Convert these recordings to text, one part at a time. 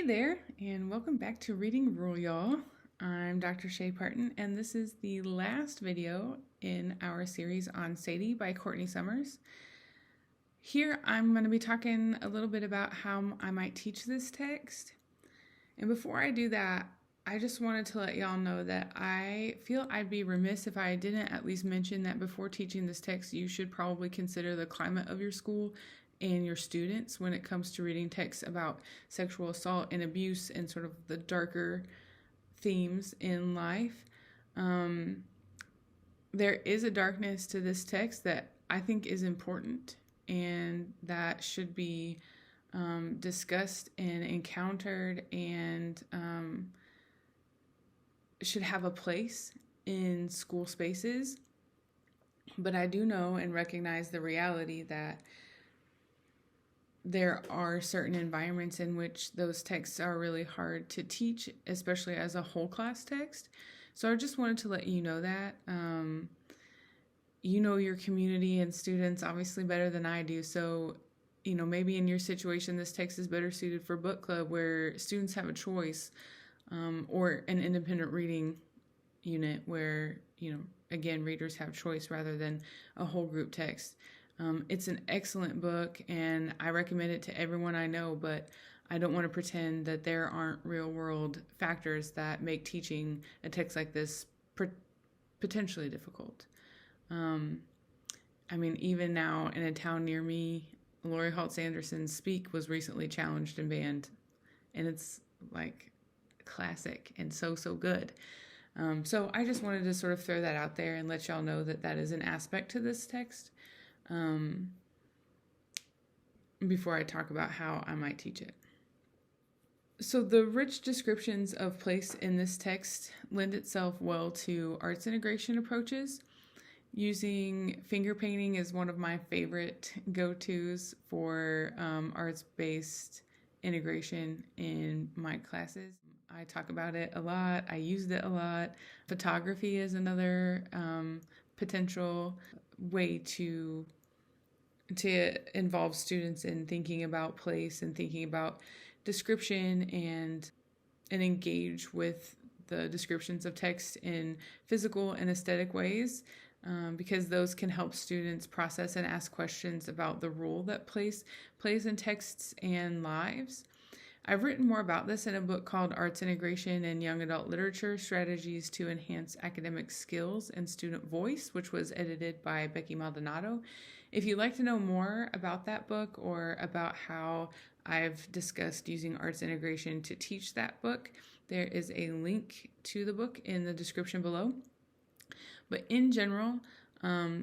there, and welcome back to Reading Rule, y'all. I'm Dr. Shay Parton, and this is the last video in our series on Sadie by Courtney Summers. Here, I'm going to be talking a little bit about how I might teach this text. And before I do that, I just wanted to let y'all know that I feel I'd be remiss if I didn't at least mention that before teaching this text, you should probably consider the climate of your school and your students when it comes to reading texts about sexual assault and abuse and sort of the darker themes in life. There is a darkness to this text that I think is important and that should be discussed and encountered and should have a place in school spaces. But I do know and recognize the reality that there are certain environments in which those texts are really hard to teach, especially as a whole class text. So I just wanted to let you know that. You know your community and students obviously better than I do. So, maybe in your situation, this text is better suited for book club where students have a choice, or an independent reading unit where, again, readers have choice rather than a whole group text. It's an excellent book, and I recommend it to everyone I know, but I don't want to pretend that there aren't real-world factors that make teaching a text like this potentially difficult. Even now in a town near me, Lori Holtz Anderson's Speak was recently challenged and banned, and it's like classic and so good. So I just wanted to sort of throw that out there and let y'all know that that is an aspect to this text. Before I talk about how I might teach it. So the rich descriptions of place in this text lend itself well to arts integration approaches. Using finger painting is one of my favorite go-tos for arts-based integration in my classes. I talk about it a lot. I used it a lot. Photography is another potential way to involve students in thinking about place and thinking about description and engage with the descriptions of text in physical and aesthetic ways, because those can help students process and ask questions about the role that place plays in texts and lives. I've written more about this in a book called Arts Integration in Young Adult Literature, Strategies to Enhance Academic Skills and Student Voice, which was edited by Becky Maldonado. If you'd like to know more about that book or about how I've discussed using arts integration to teach that book, there is a link to the book in the description below. But in general,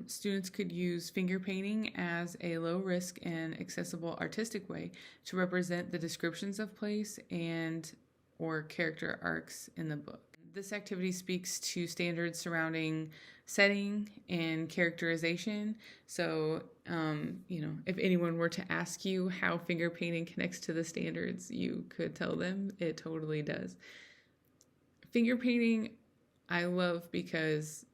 students could use finger painting as a low-risk and accessible artistic way to represent the descriptions of place and or character arcs in the book. This activity speaks to standards surrounding setting and characterization. So, if anyone were to ask you how finger painting connects to the standards, you could tell them it totally does. Finger painting, I love because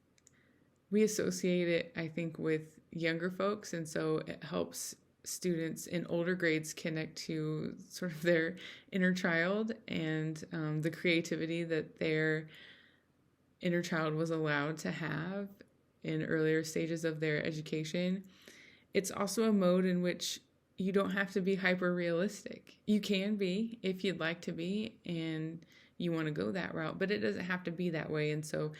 we associate it, I think, with younger folks, and so it helps students in older grades connect to sort of their inner child and the creativity that their inner child was allowed to have in earlier stages of their education. It's also a mode in which you don't have to be hyper-realistic. You can be if you'd like to be and you want to go that route, but it doesn't have to be that way. And so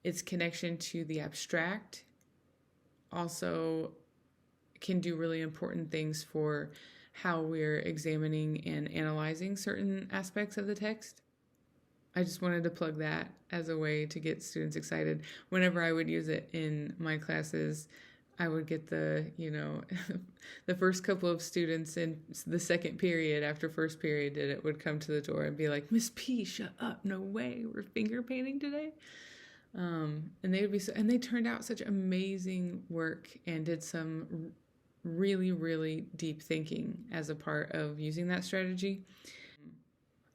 its connection to the abstract also can do really important things for how we're examining and analyzing certain aspects of the text. I just wanted to plug that as a way to get students excited. Whenever I would use it in my classes, I would get the first couple of students in the second period after first period would come to the door and be like, "Miss P, shut up, no way, we're finger painting today." And they would be and they turned out such amazing work and did some really, really deep thinking as a part of using that strategy.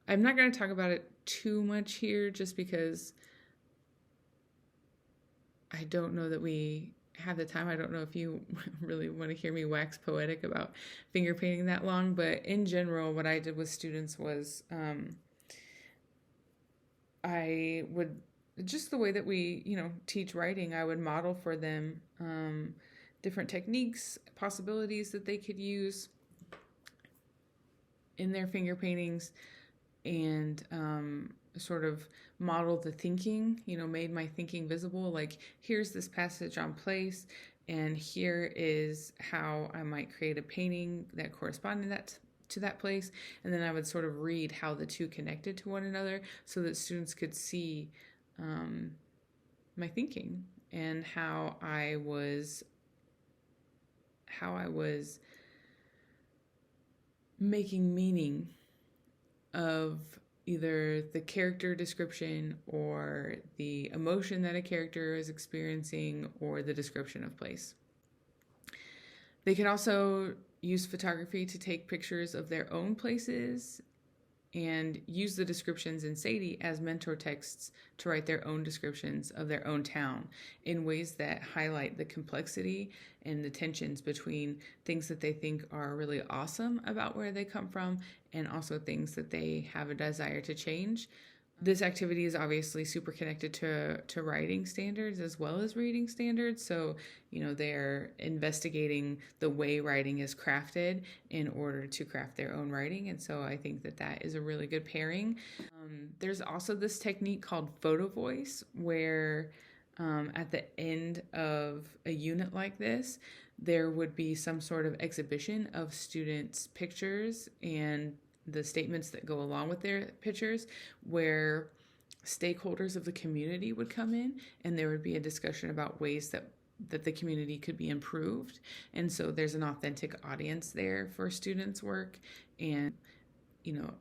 I'm not going to talk about it too much here just because I don't know that we have the time. I don't know if you really want to hear me wax poetic about finger painting that long, but in general, what I did with students was I would, just the way that we, teach writing, I would model for them different techniques, possibilities that they could use in their finger paintings, and sort of modeled the thinking, made my thinking visible. Like, here's this passage on place, and here is how I might create a painting that corresponded to that place. And then I would sort of read how the two connected to one another so that students could see my thinking and how I was making meaning of either the character description or the emotion that a character is experiencing or the description of place. They can also use photography to take pictures of their own places and use the descriptions in Sadie as mentor texts to write their own descriptions of their own town in ways that highlight the complexity and the tensions between things that they think are really awesome about where they come from and also things that they have a desire to change. This activity is obviously super connected to writing standards as well as reading standards. So, they're investigating the way writing is crafted in order to craft their own writing. And so I think that is a really good pairing. There's also this technique called photo voice, where at the end of a unit like this, there would be some sort of exhibition of students' pictures and the statements that go along with their pictures, where stakeholders of the community would come in and there would be a discussion about ways that the community could be improved. And so there's an authentic audience there for students' work and,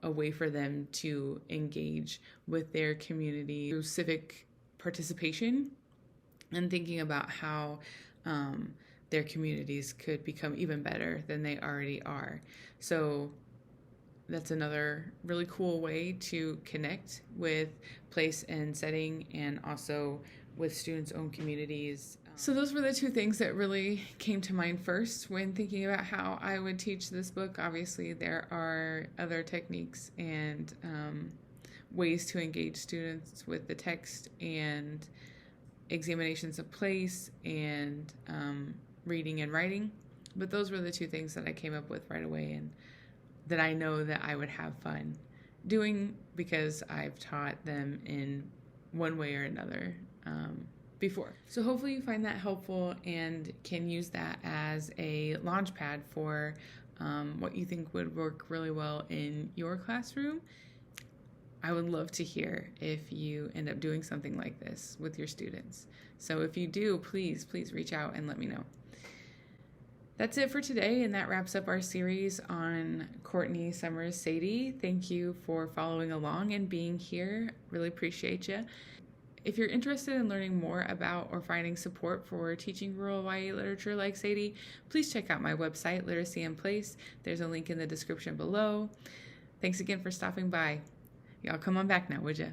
a way for them to engage with their community through civic participation and thinking about how their communities could become even better than they already are. So that's another really cool way to connect with place and setting and also with students' own communities. So those were the two things that really came to mind first when thinking about how I would teach this book. Obviously, there are other techniques and ways to engage students with the text and examinations of place and reading and writing. But those were the two things that I came up with right away and that I know that I would have fun doing because I've taught them in one way or another before. So hopefully you find that helpful and can use that as a launch pad for what you think would work really well in your classroom. I would love to hear if you end up doing something like this with your students. So if you do, please reach out and let me know. That's it for today, and that wraps up our series on Courtney Summers' Sadie. Thank you for following along and being here. Really appreciate you. If you're interested in learning more about or finding support for teaching rural YA literature like Sadie, please check out my website, Literacy in Place. There's a link in the description below. Thanks again for stopping by. Y'all come on back now, would ya?